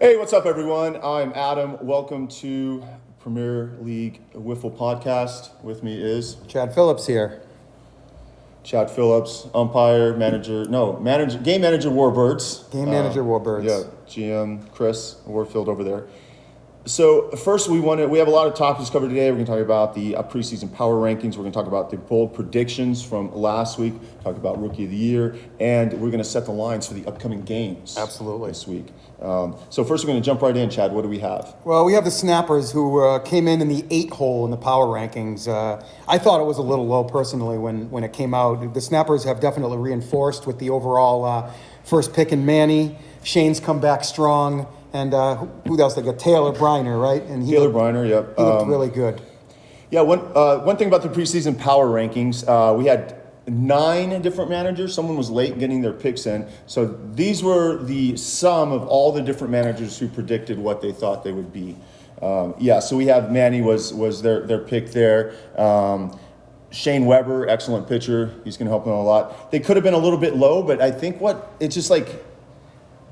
Hey, what's up, everyone? I'm Adam. Welcome to Premier League WIFFLE podcast. With me is Chad Phillips here. Chad Phillips, umpire, game manager, Warbirds. Game manager, Warbirds. Yeah, GM Chris Warfield over there. So first, we have a lot of topics covered today. We're going to talk about the preseason power rankings. We're going to talk about the bold predictions from last week. Talk about Rookie of the Year, and we're going to set the lines for the upcoming games. Absolutely. This week. So first, we're going to jump right in. Chad, what do we have? Well, we have the Snappers who came in the 8 hole in the power rankings. I thought it was a little low personally when it came out. The Snappers have definitely reinforced with the overall first pick in Manny. Shane's come back strong. And who else? They got Taylor Briner, right? And Taylor Briner, yep. He looked really good. Yeah, one thing about the preseason power rankings, we had 9 different managers. Someone was late getting their picks in. So these were the sum of all the different managers who predicted what they thought they would be. So we have Manny was their pick there. Shane Weber, excellent pitcher. He's going to help them a lot. They could have been a little bit low, but I think it's just like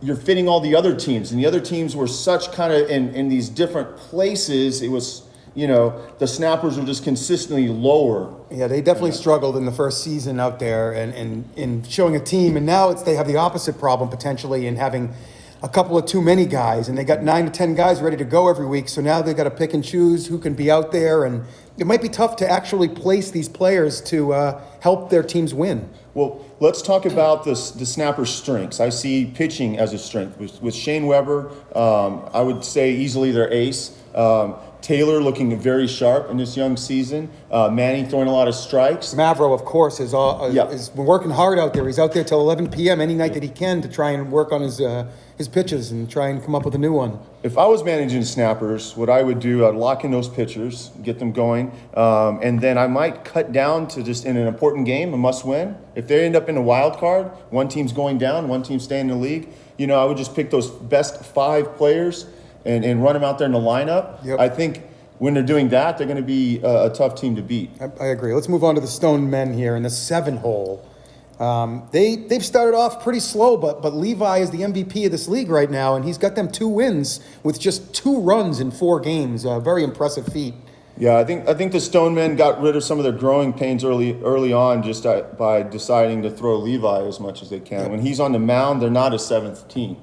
you're fitting all the other teams, and the other teams were such kind of in these different places. It was, the Snappers were just consistently lower. Yeah, they definitely struggled in the first season out there and in showing a team, and now they have the opposite problem potentially in having a couple of too many guys, and they got 9 to 10 guys ready to go every week, so now they got to pick and choose who can be out there, and it might be tough to actually place these players to help their teams win. Well, let's talk about the Snappers' strengths. I see pitching as a strength. With Shane Weber, I would say easily their ace. Taylor looking very sharp in this young season. Manny throwing a lot of strikes. Mavro, of course, is working hard out there. He's out there till 11 p.m. any night that he can to try and work on his pitches and try and come up with a new one. If I was managing Snappers, what I would do, I'd lock in those pitchers, get them going, and then I might cut down to just in an important game, a must-win. If they end up in a wild card, one team's going down, one team's staying in the league, I would just pick those best 5 players and run them out there in the lineup. Yep. I think when they're doing that, they're going to be a tough team to beat. I agree. Let's move on to the Stone Men here in the 7 hole. They've started off pretty slow, but Levi is the MVP of this league right now, and he's got them 2 wins with just 2 runs in 4 games. A very impressive feat. Yeah, I think the Stone Men got rid of some of their growing pains early on just by deciding to throw Levi as much as they can. Yep. When he's on the mound, they're not a 7th team.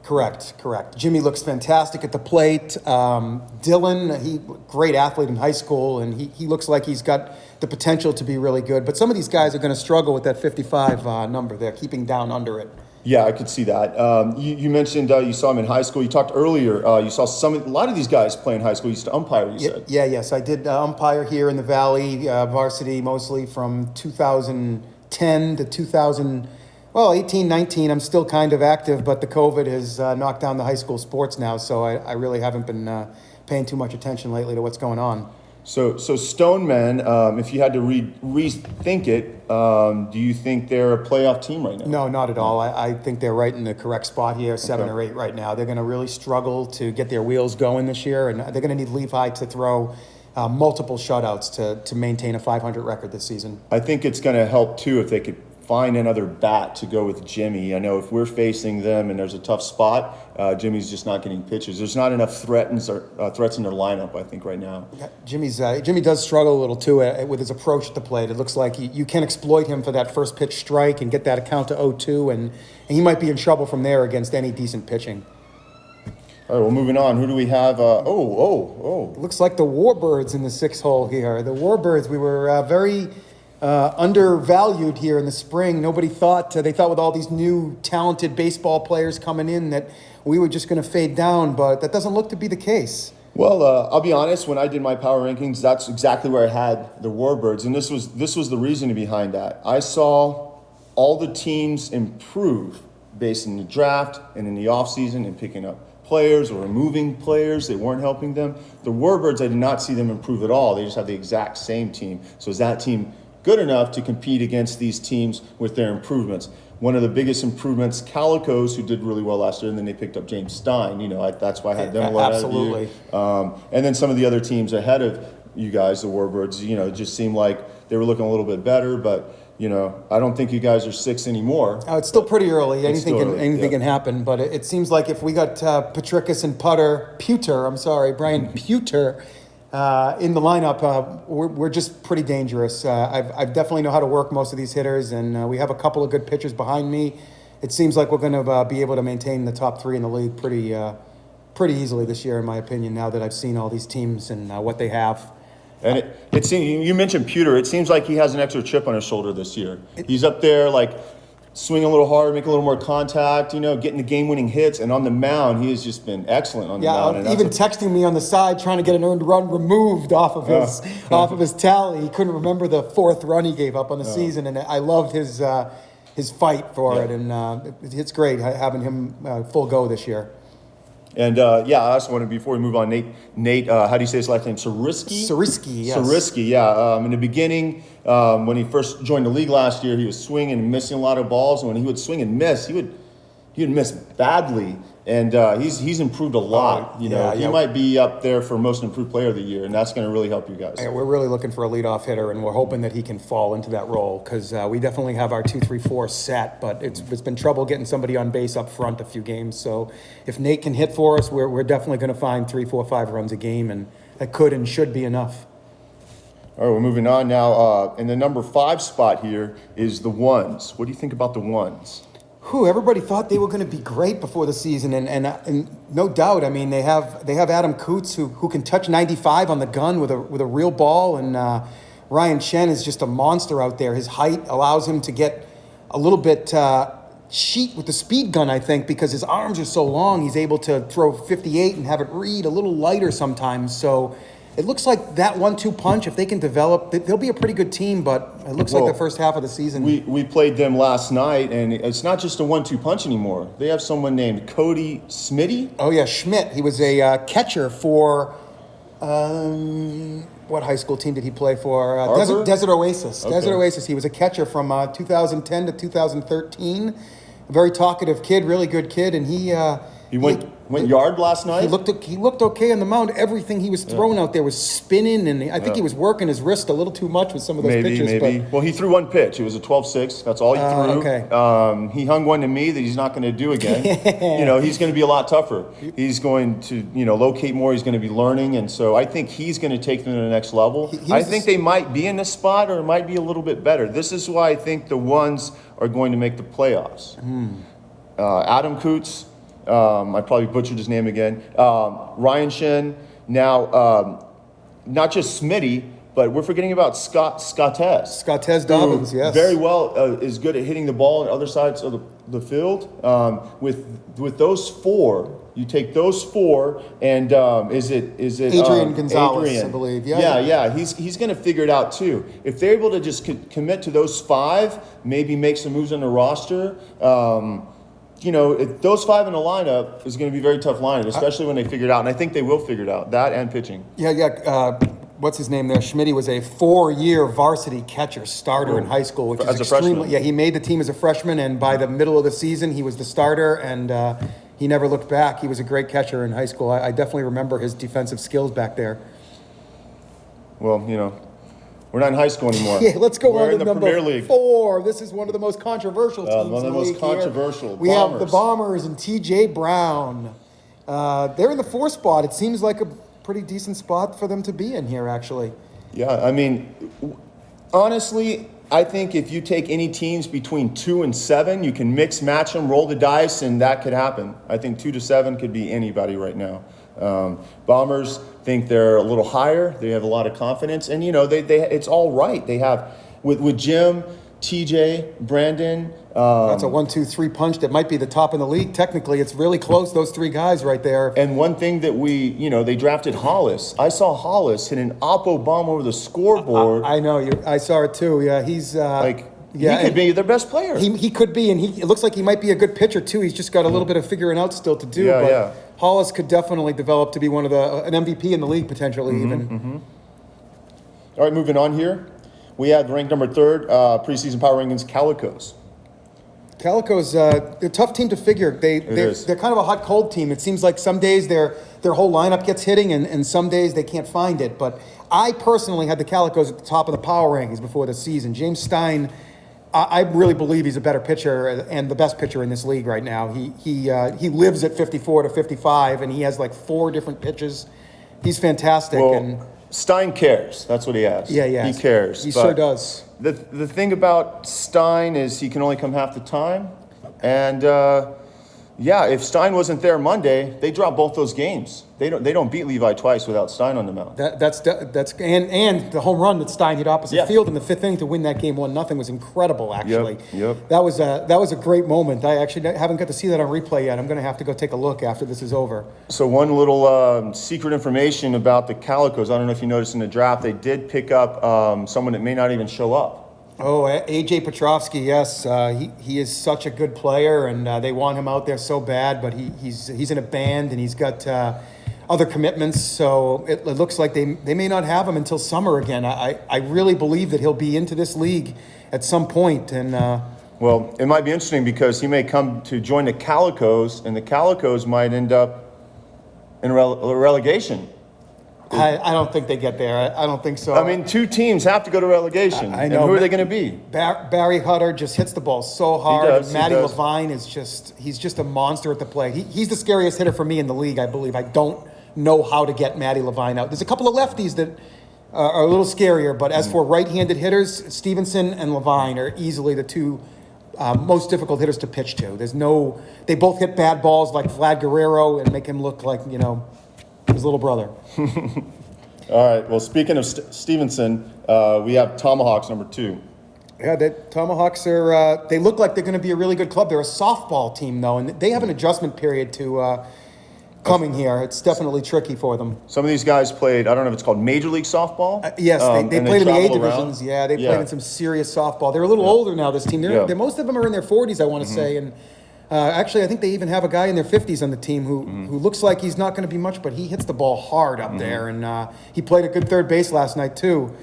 Correct. Jimmy looks fantastic at the plate. Dylan, great athlete in high school, and he looks like he's got the potential to be really good. But some of these guys are going to struggle with that 55 number. They're keeping down under it. Yeah, I could see that. You mentioned you saw him in high school. You talked earlier. You saw a lot of these guys play in high school. You used to umpire, you said. Yes. I did umpire here in the Valley, varsity mostly from 2010 to 18, 19. I'm still kind of active, but the COVID has knocked down the high school sports now, so I really haven't been paying too much attention lately to what's going on. So Stone Men, if you had to rethink it, do you think they're a playoff team right now? No, not at all. I think they're right in the correct spot here, 7 or 8 right now. They're going to really struggle to get their wheels going this year, and they're going to need Levi to throw multiple shutouts to maintain a 500 record this season. I think it's going to help, too, if they could find another bat to go with Jimmy. I know if we're facing them and there's a tough spot, Jimmy's just not getting pitches. There's not enough threats in their lineup, I think, right now. Yeah, Jimmy does struggle a little, too, with his approach at the plate. It looks like you can exploit him for that first pitch strike and get that account to 0-2, and he might be in trouble from there against any decent pitching. All right, well, moving on. Who do we have? Looks like the Warbirds in the 6 hole here. The Warbirds, we were very undervalued here in the spring. Nobody thought, they thought with all these new talented baseball players coming in that we were just going to fade down, but that doesn't look to be the case. Well, I'll be honest, when I did my power rankings, that's exactly where I had the Warbirds, and this was the reasoning behind that. I saw all the teams improve based in the draft and in the offseason and picking up players or removing players. They weren't helping them. The Warbirds, I did not see them improve at all. They just have the exact same team. So is that team good enough to compete against these teams with their improvements? One of the biggest improvements, Calicos, who did really well last year, and then they picked up James Stein. That's why I had them a lot Absolutely. And then some of the other teams ahead of you guys, the Warbirds, it just seemed like they were looking a little bit better. But I don't think you guys are 6 anymore. It's still pretty early. Anything still early, anything yeah. can happen. But it seems like if we got Petricus and Brian Puter in the lineup, we're just pretty dangerous. I definitely know how to work most of these hitters, and we have a couple of good pitchers behind me. It seems like we're going to be able to maintain the top 3 in the league pretty easily this year, in my opinion, now that I've seen all these teams and what they have. And it seems, you mentioned Pewter. It seems like he has an extra chip on his shoulder this year. He's up there, like, swinging a little harder, making a little more contact, getting the game-winning hits. And on the mound, he has just been excellent on the mound. And even texting me on the side, trying to get an earned run removed off of his tally. He couldn't remember the 4th run he gave up on the season, and I loved his fight for it. And it's great having him full go this year. And, I also wanted, before we move on, Nate, how do you say his last name? Sariski, yes. Sariski, yeah. In the beginning, when he first joined the league last year, he was swinging and missing a lot of balls. And when he would swing and miss, he would miss badly. And he's improved a lot. He might be up there for most improved player of the year, and that's going to really help you guys. Yeah, we're really looking for a leadoff hitter, and we're hoping that he can fall into that role because we definitely have our 2, 3, 4 set, but it's been trouble getting somebody on base up front a few games. So if Nate can hit for us, we're definitely going to find 3, 4, 5 runs a game, and that could and should be enough. All right, we're moving on now. In the number 5 spot here is the ones. What do you think about the ones? Everybody thought they were going to be great before the season, and no doubt. I mean, they have Adam Coots who can touch 95 on the gun with a real ball, and Ryan Shen is just a monster out there. His height allows him to get a little bit cheat with the speed gun, I think, because his arms are so long. He's able to throw 58 and have it read a little lighter sometimes. So it looks like that 1-2 punch, if they can develop, they'll be a pretty good team, but it looks like the first half of the season. We played them last night, and it's not just a 1-2 punch anymore. They have someone named Cody Smitty. Oh, yeah, Schmidt. He was a catcher for, what high school team did he play for? Desert Oasis. Okay. Desert Oasis. He was a catcher from 2010 to 2013. A very talkative kid, really good kid, and he went yard last night. He looked okay on the mound. Everything he was throwing out there was spinning, and I think he was working his wrist a little too much with some of those pitches. Maybe. Well, he threw one pitch. It was a 12-6. That's all he threw. Okay. He hung one to me that he's not going to do again. He's going to be a lot tougher. He's going to, locate more. He's going to be learning, and so I think he's going to take them to the next level. I think they might be in this spot, or it might be a little bit better. This is why I think the ones are going to make the playoffs. Adam Coots. I probably butchered his name again. Ryan Shen. Now, not just Smitty, but we're forgetting about Scottez. Scottez Dobbins, yes. Very well is good at hitting the ball on other sides of the field. With those 4, you take those 4, and is it Adrian Gonzalez, Adrian. I believe. Yeah. He's going to figure it out too. If they're able to just commit to those 5, maybe make some moves on the roster. Those 5 in the lineup is going to be a very tough lineup, especially when they figure it out. And I think they will figure it out, that and pitching. Yeah. What's his name there? Schmitty was a 4-year varsity catcher starter in high school, which is extremely. Freshman. Yeah, he made the team as a freshman, and by the middle of the season, he was the starter, and he never looked back. He was a great catcher in high school. I definitely remember his defensive skills back there. Well, we're not in high school anymore. Yeah, let's go on to the number Premier League. 4. This is one of the most controversial teams. One of the most controversial. We have the Bombers and T.J. Brown. They're in the 4th spot. It seems like a pretty decent spot for them to be in here, actually. Yeah, I mean, honestly, I think if you take any teams between 2 and 7, you can mix, match them, roll the dice, and that could happen. I think 2 to 7 could be anybody right now. Bombers think they're a little higher. They have a lot of confidence, and they it's all right. They have with Jim, TJ, Brandon. That's a 1-2-3 punch that might be the top in the league. Technically, it's really close. Those 3 guys right there. And one thing that they drafted Hollis. I saw Hollis hit an oppo bomb over the scoreboard. I know. I saw it too. Yeah, he's he could be their best player. He could be, and it looks like he might be a good pitcher too. He's just got a little bit of figuring out still to do. But Hollis could definitely develop to be an MVP in the league potentially even. Mm-hmm. All right, moving on here. We have ranked number 3rd, preseason power rankings, Calicos. Calicos, they're a tough team to figure. They're kind of a hot-cold team. It seems like some days their whole lineup gets hitting, and some days they can't find it. But I personally had the Calicos at the top of the power rankings before the season. James Stein I really believe he's a better pitcher and the best pitcher in this league right now. He lives at 54 to 55, and he has like 4 different pitches. He's fantastic. Well, and Stein cares. That's what he has. yeah. He cares. He But sure does. The thing about Stein is he can only come half the time. And, if Stein wasn't there Monday, they drop both those games. They don't beat Levi twice without Stein on the mound. That's and the home run that Stein hit opposite field in the 5th inning to win that game 1-0 was incredible. Actually, Yep. That was a great moment. I actually haven't got to see that on replay yet. I'm going to have to go take a look after this is over. So one little secret information about the Calicos. I don't know if you noticed in the draft, they did pick up someone that may not even show up. Oh, A.J. Petrovsky, yes. He is such a good player, and they want him out there so bad, but he's in a band, and he's got other commitments, so it looks like they may not have him until summer again. I really believe that he'll be into this league at some point, and Well, it might be interesting because he may come to join the Calicos, and the Calicos might end up in relegation. I don't think they get there. I don't think so. I mean, 2 teams have to go to relegation. I know. And who are they going to be? Barry Hutter just hits the ball so hard. does, and Matty he does. Levine is he's just a monster at the plate. He's the scariest hitter for me in the league, I believe. I don't know how to get Matty Levine out. There's a couple of lefties that are a little scarier, but as for right-handed hitters, Stevenson and Levine are easily the 2 most difficult hitters to pitch to. They both hit bad balls like Vlad Guerrero and make him look like, his little brother. All right. Well, speaking of Stevenson, we have Tomahawks number 2. Yeah, the Tomahawks they look like they're going to be a really good club. They're a softball team, though, and they have an adjustment period to coming here. It's definitely tricky for them. Some of these guys played, I don't know if it's called Major League Softball. Yes, they and played in the A travel around. divisions. Yeah, they played in some serious softball. They're a little older now, this team. Most of them are in their 40s, I want to say, and actually, I think they even have a guy in their 50s on the team who looks like he's not going to be much, but he hits the ball hard up there, and he played a good third base last night, too.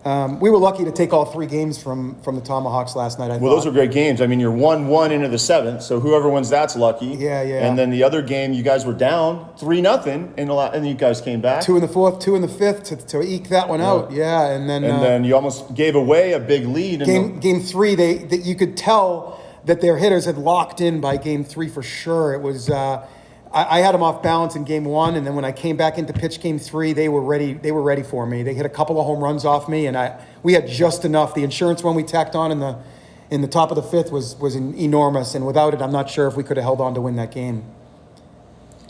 We were lucky to take all 3 games from the Tomahawks last night, I Well, thought. those were great games. I mean, you're 1-1 into the 7th, so whoever wins that's lucky. Yeah. And then the other game, you guys were down 3-0, and you guys came back. 2 in the 4th, 2 in the 5th to eke that one out. Yeah, and then you almost gave away a big lead. game 3, that you could tell that their hitters had locked in by game 3 for sure. It was I had them off balance in game 1, and then when I came back into pitch game 3, they were ready. They were ready for me. They hit a couple of home runs off me, and we had just enough. The insurance one we tacked on in the top of the 5th was enormous, and without it, I'm not sure if we could have held on to win that game.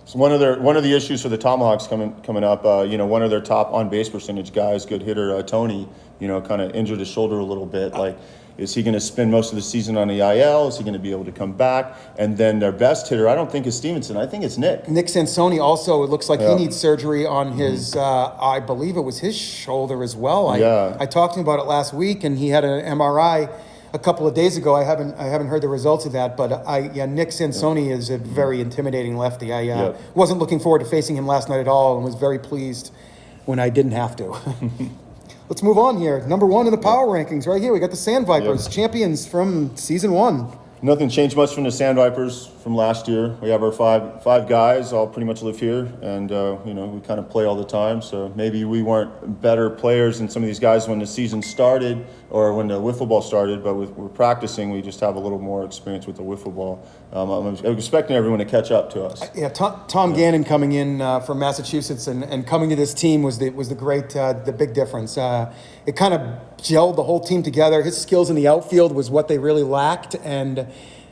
So one of the issues for the Tomahawks coming up, one of their top on base percentage guys, good hitter Tony, kind of injured his shoulder a little bit. Is he going to spend most of the season on the IL? Is he going to be able to come back? And then their best hitter, I don't think is Stevenson. I think it's Nick. Nick Sansoni also, it looks like he needs surgery on his, I believe it was his shoulder as well. I talked to him about it last week, and he had an MRI a couple of days ago. I haven't heard the results of that, but Nick Sansoni is a very intimidating lefty. I wasn't looking forward to facing him last night at all, and was very pleased when I didn't have to. Let's move on here. Number 1 in the power rankings right here. We got the Sand Vipers, champions from season 1. Nothing changed much from the Sand Vipers from last year. We have our five guys all pretty much live here, and we kind of play all the time. So maybe we weren't better players than some of these guys when the season started or when the wiffle ball started, but we're practicing. We just have a little more experience with the wiffle ball. I'm expecting everyone to catch up to us. Yeah, Tom Gannon coming in from Massachusetts and coming to this team was the big difference. It kind of gelled the whole team together. His skills in the outfield was what they really lacked, and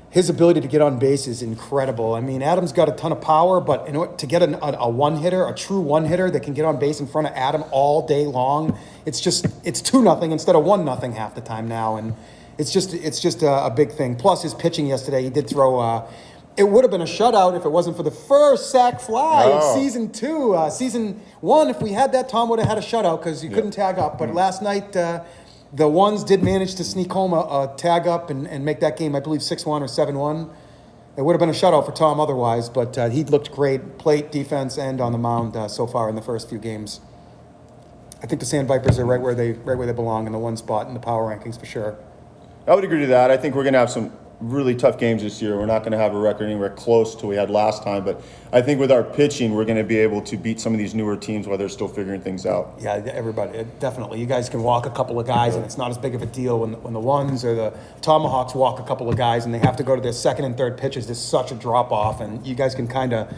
his ability to get on base is incredible. I mean, Adam's got a ton of power, but in order to get a one-hitter, a true one-hitter that can get on base in front of Adam all day long, it's 2-0 instead of 1-0 half the time now, and it's just a big thing. Plus, his pitching yesterday, he did throw. It would have been a shutout if it wasn't for the first sack fly of season 2. Season 1, if we had that, Tom would have had a shutout because you couldn't tag up. But last night, the ones did manage to sneak home a tag up and make that game, I believe, 6-1 or 7-1. It would have been a shutout for Tom otherwise, but he looked great, plate, defense, and on the mound so far in the first few games. I think the Sand Vipers are right where they belong in the 1 spot in the power rankings for sure. I would agree to that. I think we're going to have some really tough games this year. We're not going to have a record anywhere close to what we had last time, but I think with our pitching, we're going to be able to beat some of these newer teams while they're still figuring things out. Yeah, everybody, definitely. You guys can walk a couple of guys, and it's not as big of a deal when the ones or the Tomahawks walk a couple of guys, and they have to go to their second and third pitches. There's such a drop off, and you guys can kind of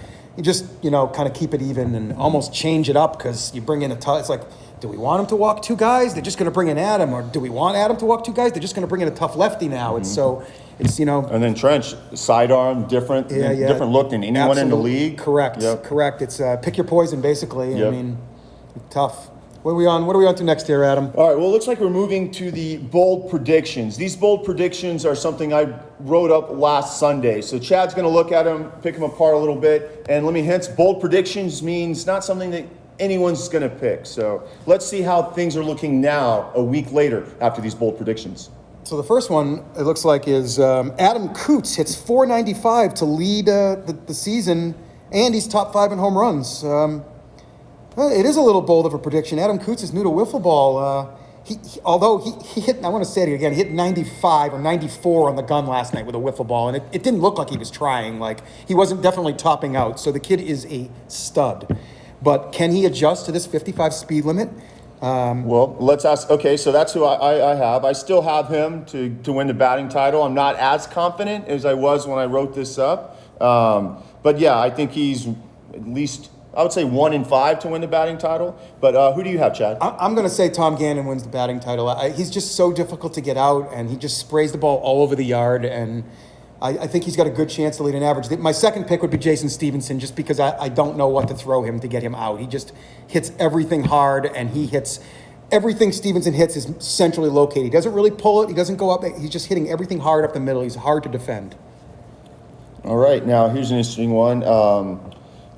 keep it even and almost change it up because you bring in it's like, do we want him to walk two guys? They're just going to bring in Adam, or do we want Adam to walk two guys? They're just going to bring in a tough lefty now. It's And then Trench, sidearm, different look than anyone in the league. Correct. It's pick your poison, basically. Yep. I mean, tough. What are we on to next here, Adam? All right, well, it looks like we're moving to the bold predictions. These bold predictions are something I wrote up last Sunday. So Chad's going to look at them, pick them apart a little bit. And let me hint, bold predictions means not something that anyone's going to pick. So let's see how things are looking now, a week later, after these bold predictions. So the first one, it looks like, is Adam Coots hits .495 to lead the season, and he's top 5 in home runs. Well, it is a little bold of a prediction. Adam Coots is new to wiffle ball. Although he hit, I want to say it again, he hit 95 or 94 on the gun last night with a wiffle ball, and it didn't look like he was trying. Like, he wasn't definitely topping out. So the kid is a stud. But can he adjust to this 55 speed limit? Well, let's ask. Okay, so that's who I have. I still have him to win the batting title. I'm not as confident as I was when I wrote this up. But yeah, I think he's at least, I would say 1 in 5 to win the batting title. But who do you have, Chad? I'm going to say Tom Gannon wins the batting title. He's just so difficult to get out, and he just sprays the ball all over the yard, and I think he's got a good chance to lead an average. My second pick would be Jason Stevenson, just because I don't know what to throw him to get him out. He just hits everything hard, and he hits everything Stevenson hits is centrally located. He doesn't really pull it. He doesn't go up. He's just hitting everything hard up the middle. He's hard to defend. All right, now here's an interesting one.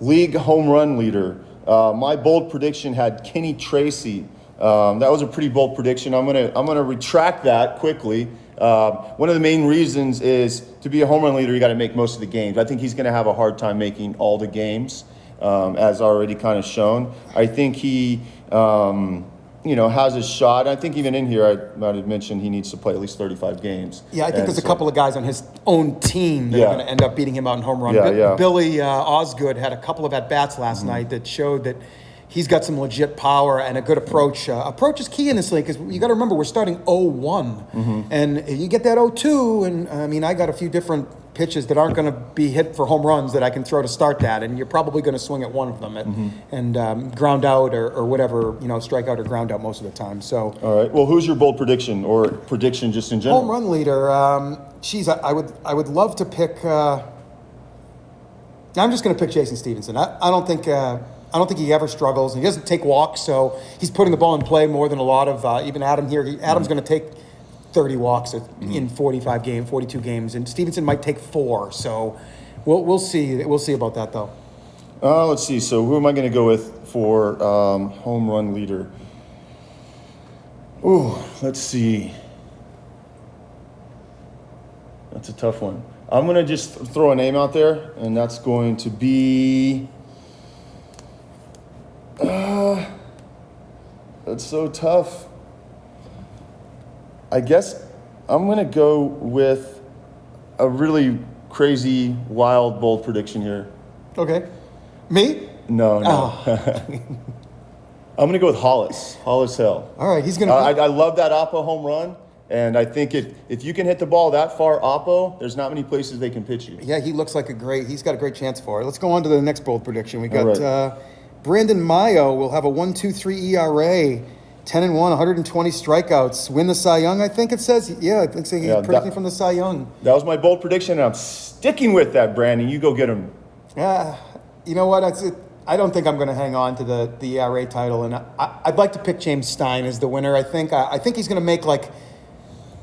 League home run leader. My bold prediction had Kenny Tracy. That was a pretty bold prediction. I'm gonna retract that quickly. One of the main reasons is to be a home run leader, you got to make most of the games. I think he's going to have a hard time making all the games, as already kind of shown. I think he, has a shot. I think even in here, I might have mentioned he needs to play at least 35 games. Yeah, I think there's a couple of guys on his own team that are going to end up beating him out in home run. Billy Osgood had a couple of at-bats last night that showed that he's got some legit power and a good approach. Approach is key in this league because you got to remember we're starting 0-1, and you get that 0-2, and I mean I got a few different pitches that aren't going to be hit for home runs that I can throw to start that, and you're probably going to swing at one of them and ground out or whatever, strike out or ground out most of the time. So all right, well, who's your bold prediction or prediction just in general? Home run leader. I would love to pick. I'm just going to pick Jason Stevenson. I don't think he ever struggles. He doesn't take walks, so he's putting the ball in play more than a lot of even Adam here. Adam's going to take 30 walks in 42 games, and Stevenson might take 4. So we'll see. We'll see about that, though. Let's see. So who am I going to go with for home run leader? Ooh, let's see. That's a tough one. I'm going to just throw a name out there, and that's going to be... that's so tough. I guess I'm going to go with a really crazy, wild, bold prediction here. Okay. Me? No. Oh. I'm going to go with Hollis Hill. All right, he's going to... I love that Oppo home run, and I think if you can hit the ball that far Oppo, there's not many places they can pitch you. Yeah, he looks like he's got a great chance for it. Let's go on to the next bold prediction. We got Brandon Mayo will have a 1.23 ERA, 10-1, 120 strikeouts, win the Cy Young, I think it says. Yeah, I think he's predicting from the Cy Young. That was my bold prediction, and I'm sticking with that, Brandon. You go get him. Yeah, you know what? I don't think I'm going to hang on to the ERA title, and I'd like to pick James Stein as the winner. I think he's going to make like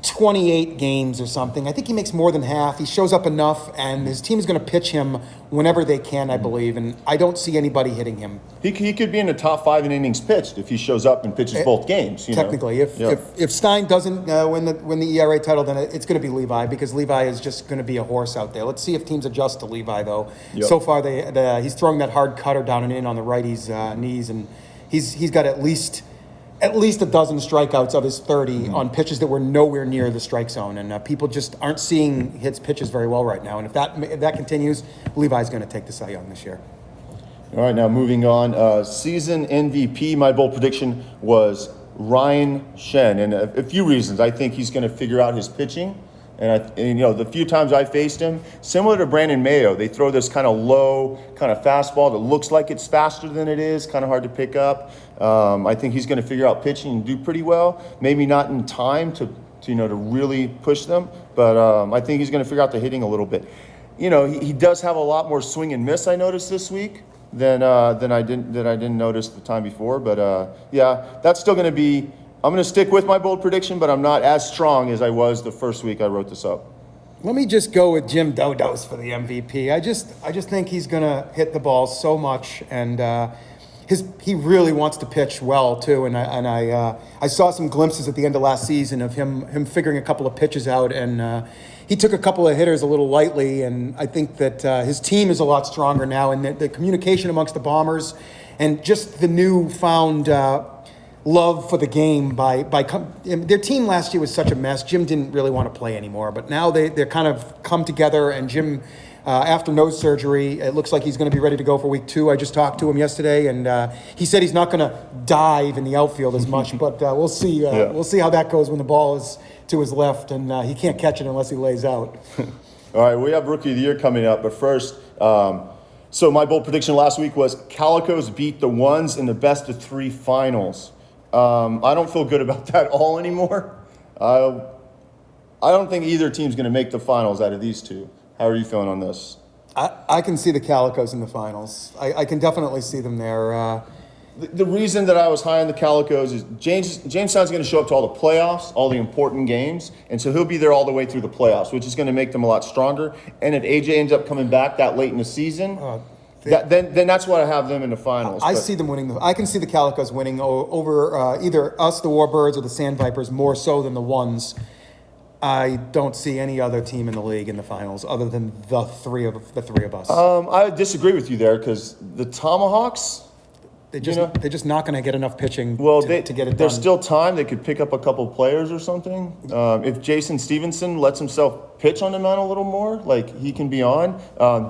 28 games or something. I think he makes more than half. He shows up enough, and his team is going to pitch him whenever they can, I believe, and I don't see anybody hitting him. He could be in the top 5 in innings pitched if he shows up and pitches both games. Technically, if Stein doesn't win the ERA title, then it's going to be Levi, because Levi is just going to be a horse out there. Let's see if teams adjust to Levi, though. Yep. So far, he's throwing that hard cutter down and in on the righty's knees, and he's got at least at least a dozen strikeouts of his 30 on pitches that were nowhere near the strike zone. And people just aren't seeing his pitches very well right now. And if that continues, Levi's going to take the Cy Young this year. All right, now moving on. Season MVP, my bold prediction was Ryan Shen. And a few reasons. I think he's going to figure out his pitching. And the few times I faced him, similar to Brandon Mayo, they throw this kind of low, kind of fastball that looks like it's faster than it is, kind of hard to pick up. I think he's going to figure out pitching and do pretty well. Maybe not in time to really push them, but I think he's going to figure out the hitting a little bit. He does have a lot more swing and miss, I noticed this week, than I didn't notice the time before. But yeah, that's still going to be. I'm going to stick with my bold prediction, but I'm not as strong as I was the first week I wrote this up. Let me just go with Jim Dodos for the MVP. I just think he's going to hit the ball so much, and he really wants to pitch well too. And I saw some glimpses at the end of last season of him figuring a couple of pitches out, and he took a couple of hitters a little lightly. And I think that his team is a lot stronger now, and the communication amongst the Bombers, and just the newfound love for the game their team last year was such a mess. Jim didn't really want to play anymore, but now they're kind of come together, and Jim, after nose surgery, it looks like he's going to be ready to go for week 2. I just talked to him yesterday, and he said he's not going to dive in the outfield as much, but we'll see. We'll see how that goes when the ball is to his left, and he can't catch it unless he lays out. All right, we have Rookie of the Year coming up, but first, so my bold prediction last week was Calicos beat the Ones in the best-of-3 finals. I don't feel good about that all anymore. I don't think either team's going to make the finals out of these two. How are you feeling on this? I can see the Calicos in the finals. I can definitely see them there. The reason that I was high on the Calicos is Jamestown's going to show up to all the playoffs, all the important games, and so he'll be there all the way through the playoffs, which is going to make them a lot stronger. And if AJ ends up coming back that late in the season, then that's why I have them in the finals. I see them winning. I can see the Calicos winning over either us, the Warbirds, or the Sand Vipers, more so than the Ones. I don't see any other team in the league in the finals other than the three of us. I disagree with you there because the Tomahawks. They're just not going to get enough pitching to get it done. There's still time. They could pick up a couple players or something. If Jason Stevenson lets himself pitch on the mound a little more, like he can be on.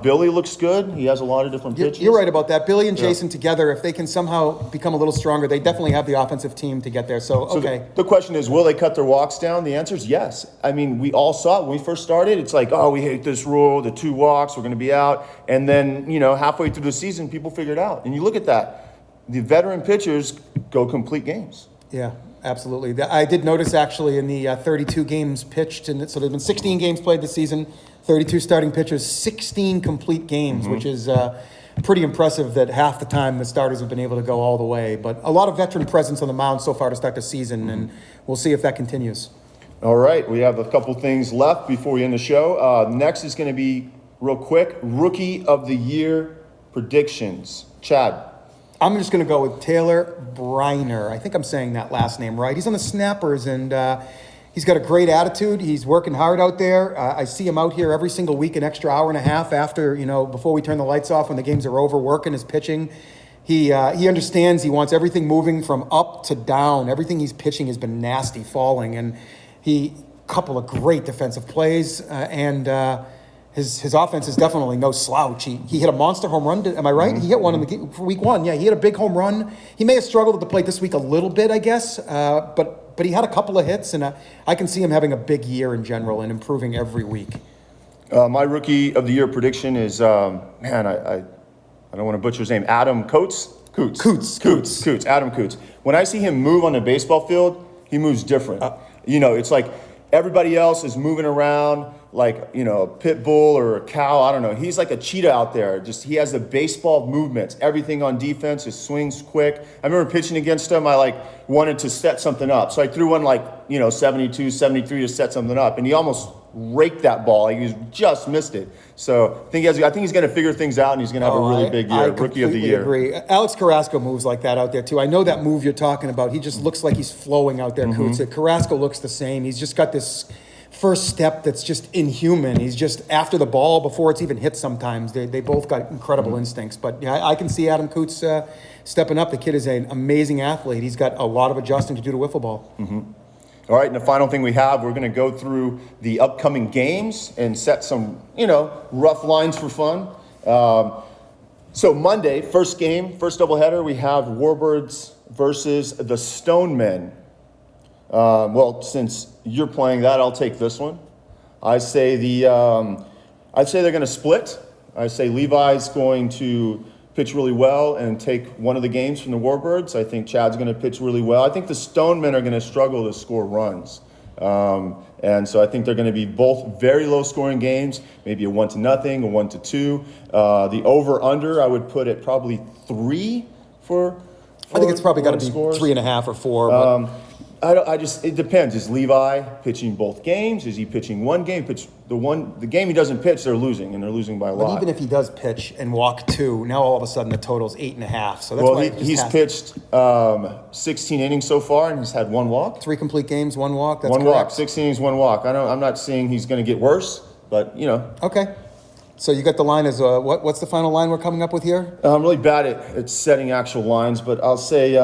Billy looks good. He has a lot of different pitches. You're right about that. Billy and Jason together, if they can somehow become a little stronger, they definitely have the offensive team to get there. So okay. The question is, will they cut their walks down? The answer is yes. I mean, we all saw it when we first started. It's like, oh, we hate this rule. The 2 walks, we're going to be out. And then, halfway through the season, people figure it out. And you look at that. The veteran pitchers go complete games. Yeah, absolutely. I did notice actually in the 32 games pitched, and so there's been 16 games played this season, 32 starting pitchers, 16 complete games, which is pretty impressive that half the time the starters have been able to go all the way. But a lot of veteran presence on the mound so far to start the season, and we'll see if that continues. All right, we have a couple things left before we end the show. Next is going to be, real quick, Rookie of the Year predictions. Chad. I'm just going to go with Taylor Briner. I think I'm saying that last name right. He's on the Snappers, and he's got a great attitude. He's working hard out there. I see him out here every single week, an extra hour and a half after, before we turn the lights off when the games are over, working his pitching. He understands he wants everything moving from up to down. Everything he's pitching has been nasty, falling, and couple of great defensive plays, and His offense is definitely no slouch. He hit a monster home run. Am I right? He hit one for week 1. Yeah, he hit a big home run. He may have struggled at the plate this week a little bit, I guess, but he had a couple of hits, and I can see him having a big year in general and improving every week. My Rookie of the Year prediction is, I don't want to butcher his name, Adam Coates. Adam Coates. When I see him move on the baseball field, he moves different. It's like everybody else is moving around like, a pit bull or a cow. I don't know. He's like a cheetah out there. He has the baseball movements, everything on defense. His swing's quick. I remember pitching against him. I wanted to set something up. So I threw one 72, 73 to set something up. And he almost raked that ball. He just missed it. So I think he's going to figure things out, and he's going to have a really big year. Rookie of the Year. I agree. Alex Carrasco moves like that out there too. I know that move you're talking about. He just looks like he's flowing out there. Coots. Carrasco looks the same. He's just got this first step that's just inhuman. He's just after the ball before it's even hit sometimes. They both got incredible instincts. But yeah, I can see Adam Coots stepping up. The kid is an amazing athlete. He's got a lot of adjusting to do to wiffle ball. All right, and the final thing we have, we're going to go through the upcoming games and set some, rough lines for fun. So Monday, first game, first doubleheader, we have Warbirds versus the Stonemen. Well, since you're playing that, I'll take this one. I'd say they're going to split. I say Levi's going to pitch really well and take one of the games from the Warbirds. I think Chad's going to pitch really well. I think the Stonemen are going to struggle to score runs. And so I think they're going to be both very low scoring games, maybe a 1-0, a 1-2. The over under, I would put it probably 3 for I think it's probably got to be scores. 3.5 or 4. But It depends. Is Levi pitching both games? Is he pitching one game? The game he doesn't pitch, they're losing, and they're losing by a lot. But even if he does pitch and walk 2, now all of a sudden the total's 8.5. So that's Well, why he's pitched 16 innings so far, and he's had 1 walk. 3 complete games, 1 walk. That's One correct. walk, 16 innings, 1 walk. I'm not saying he's going to get worse, but Okay. So you got the line as what's the final line we're coming up with here? I'm really bad at setting actual lines, but I'll say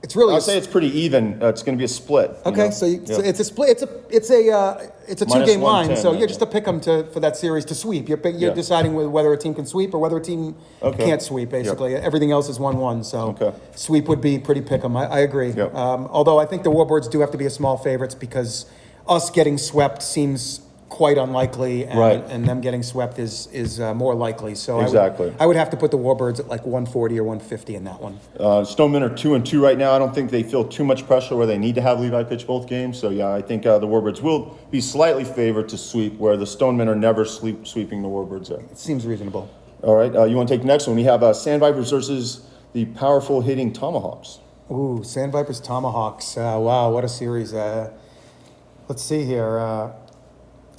It's really I'll say it's pretty even. It's going to be a split. okay. So it's a split. It's a 2-game line. 110, So yeah. you're just a pick 'em for that series to sweep. You're Yeah. deciding whether a team can sweep or whether a team Okay. can't sweep. Basically, everything else is 1-1. So Okay. sweep would be pretty pick 'em. I agree. Yep. Although I think the Warbirds do have to be a small favorites because us getting swept seems quite unlikely, and, Right. and them getting swept is more likely. So Exactly. I would have to put the Warbirds at like 140 or 150 in that one. Stonemen are 2-2 right now. I don't think they feel too much pressure where they need to have Levi pitch both games. So yeah, I think the Warbirds will be slightly favored to sweep, where the Stonemen are never sweeping the Warbirds. It seems reasonable. All right, you want to take the next one? We have Sand Vipers versus the powerful hitting Tomahawks. Ooh, Sand Vipers Tomahawks. Wow, what a series. Let's see here.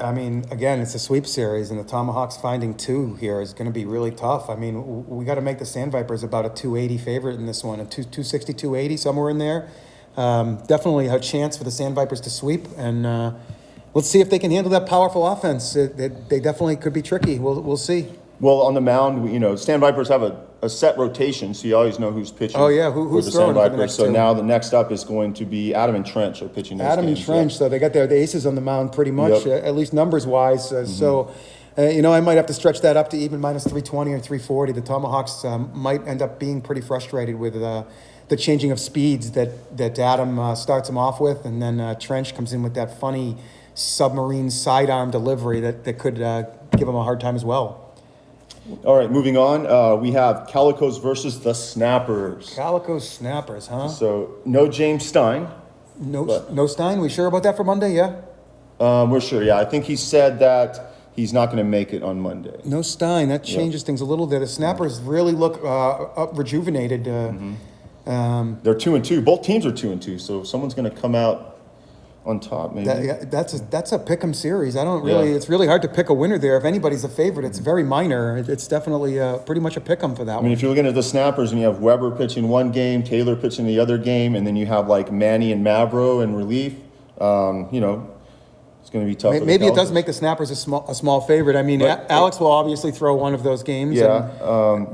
Again, it's a sweep series, and the Tomahawks finding 2 here is going to be really tough. We got to make the Sand Vipers about a 280 favorite in this one, a 260, 280, somewhere in there. Definitely a chance for the Sand Vipers to sweep, and let's see if they can handle that powerful offense. They definitely could be tricky. We'll see. Well, on the mound, Sand Vipers have a set rotation, so you always know who's pitching. Oh, yeah, for who's the throwing Sand for the Vipers. next So 2? now the next up is going to be Adam and Trench are pitching those Adam and games, Trench, so they got the aces on the mound pretty much, Yep. at least numbers-wise. So, I might have to stretch that up to even minus 320 or 340. The Tomahawks might end up being pretty frustrated with the changing of speeds that Adam starts them off with, and then Trench comes in with that funny submarine sidearm delivery that could give him a hard time as well. All right, moving on. We have Calicos versus the Snappers. Calicos Snappers, huh? So no James Stein. No Stein? We sure about that for Monday? Yeah. We're sure. Yeah, I think he said that he's not going to make it on Monday. No Stein. That changes things a little there. The Snappers really look rejuvenated. They're 2-2. Both teams are 2-2. So someone's going to come out on top, maybe. That's a pick'em series. It's really hard to pick a winner there. If anybody's a favorite, it's very minor. It's definitely pretty much a pick'em for that one. If you're looking at the Snappers and you have Weber pitching one game, Taylor pitching the other game, and then you have like Manny and Mavro in relief, it's going to be tough. Maybe it does make the Snappers a small favorite. Alex will obviously throw one of those games. Yeah. And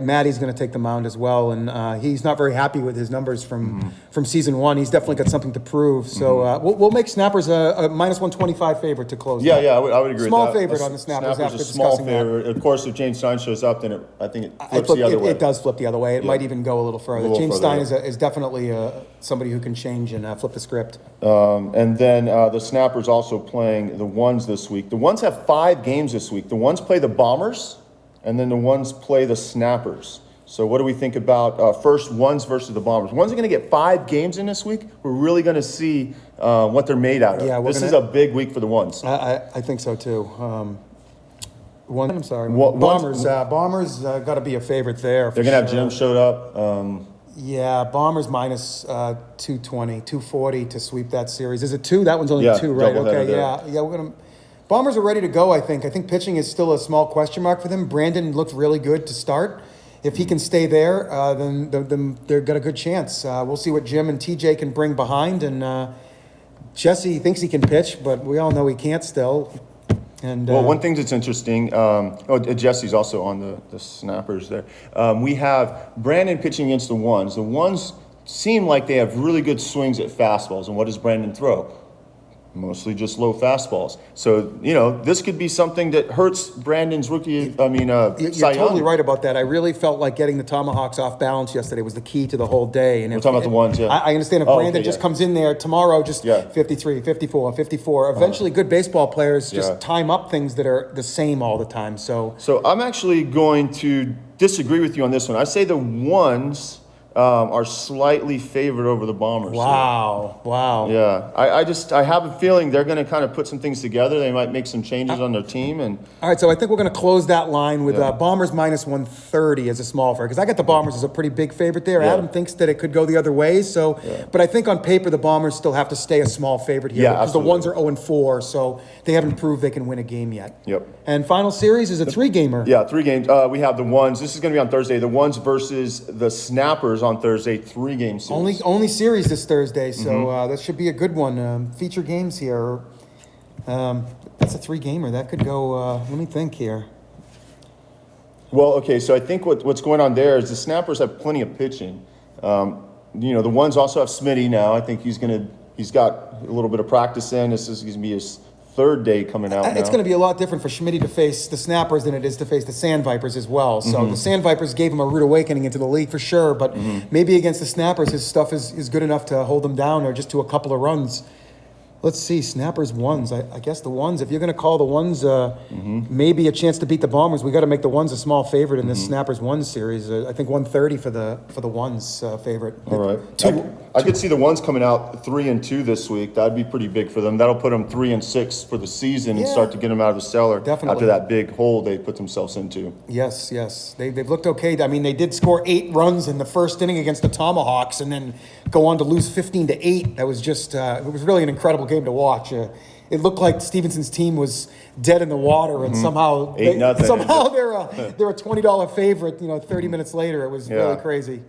Matty's going to take the mound as well, and he's not very happy with his numbers from season 1. He's definitely got something to prove. So we'll make Snappers a minus 125 favorite to close. Yeah, I would agree Small with that. favorite on the Snappers after a small discussing that. favorite. Of course, if James Stein shows up, then I think it flips the other way. It does flip the other way. It might even go a little further. James Stein is definitely somebody who can change and flip the script. And then the Snappers also playing the Ones this week. The Ones have 5 games this week. The Ones play the Bombers, and then the Ones play the Snappers. So what do we think about first Ones versus the Bombers? Ones are going to get 5 games in this week. We're really going to see what they're made out of. Yeah, this is a big week for the Ones. I think so too. Bombers got to be a favorite there. They're going to have Jim showed up. Yeah, Bombers minus 220, 240 to sweep that series. Is it 2? That one's only 2, right? Okay, yeah. We're gonna. Bombers are ready to go. I think pitching is still a small question mark for them. Brandon looked really good to start. If he can stay there, then they've got a good chance. We'll see what Jim and TJ can bring behind, and Jesse thinks he can pitch, but we all know he can't still. And Well, one thing that's interesting, Jesse's also on the snappers there. We have Brandon pitching against the ones. The ones seem like they have really good swings at fastballs. And what does Brandon throw? Mostly just low fastballs. So, this could be something that hurts Brandon's You're Cy Young. totally right about that. I really felt like getting the tomahawks off balance yesterday was the key to the whole day. And We're talking about the ones, yeah. I understand if Brandon just comes in there tomorrow, just Yeah. 53, 54, 54. Eventually, good baseball players just Yeah. time up things that are the same all the time. So I'm actually going to disagree with you on this one. I say the ones are slightly favored over the Bombers. wow. Yeah, I have a feeling they're going to kind of put some things together. They might make some changes on their team, and All right, so I think we're going to close that line with Bombers minus 130 as a small favorite, because I got the Bombers as a pretty big favorite there. Yeah. Adam thinks that it could go the other way, but I think on paper the Bombers still have to stay a small favorite here, Yeah, because absolutely. the ones are 0-4, so they haven't proved they can win a game yet. Yep. And final series is a 3-gamer. Yeah, 3 games. We have the ones. This is going to be on Thursday. The ones versus the Snappers on Thursday. 3-game series. Only series this Thursday, so Mm-hmm. that should be a good one. Feature games here. That's a 3-gamer. That could go. Let me think here. Well, okay. So I think what's going on there is the Snappers have plenty of pitching. The ones also have Smitty now. I think he's got a little bit of practice in. This is going to be his 3rd day coming out now. It's going to be a lot different for Schmitty to face the Snappers than it is to face the Sand Vipers as well. So the Sand Vipers gave him a rude awakening into the league for sure, but maybe against the Snappers, his stuff is good enough to hold them down or just to a couple of runs. Let's see, Snappers ones. I guess the ones, if you're going to call the ones maybe a chance to beat the Bombers, we got to make the ones a small favorite in this Snappers ones series. I think 130 for the ones favorite. All right. I could see the ones coming out 3-2 this week. That'd be pretty big for them. That'll put them 3-6 for the season and start to get them out of the cellar Definitely. after that big hole they put themselves into. Yes. They've looked okay. I mean, they did score 8 runs in the first inning against the Tomahawks and then go on to lose 15-8. That was just, it was really an incredible game to watch. It looked like Stevenson's team was dead in the water, and somehow they're a $20 favorite. 30 minutes later, it was really crazy.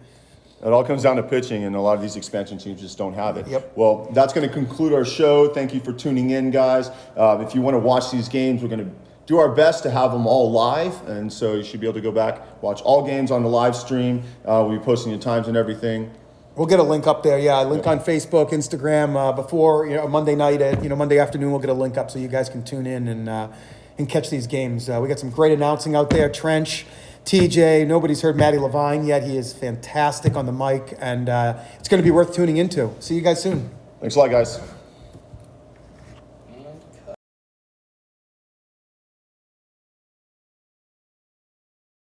It all comes down to pitching, and a lot of these expansion teams just don't have it. Yep. Well, that's going to conclude our show. Thank you for tuning in, guys. If you want to watch these games, we're going to do our best to have them all live, and so you should be able to go back, watch all games on the live stream. We'll be posting the times and everything. We'll get a link up there. Yeah, a link on Facebook, Instagram. Before Monday night at Monday afternoon, we'll get a link up so you guys can tune in and catch these games. We got some great announcing out there. Trench, TJ. Nobody's heard Matty Levine yet. He is fantastic on the mic, and it's going to be worth tuning into. See you guys soon. Thanks a lot, guys.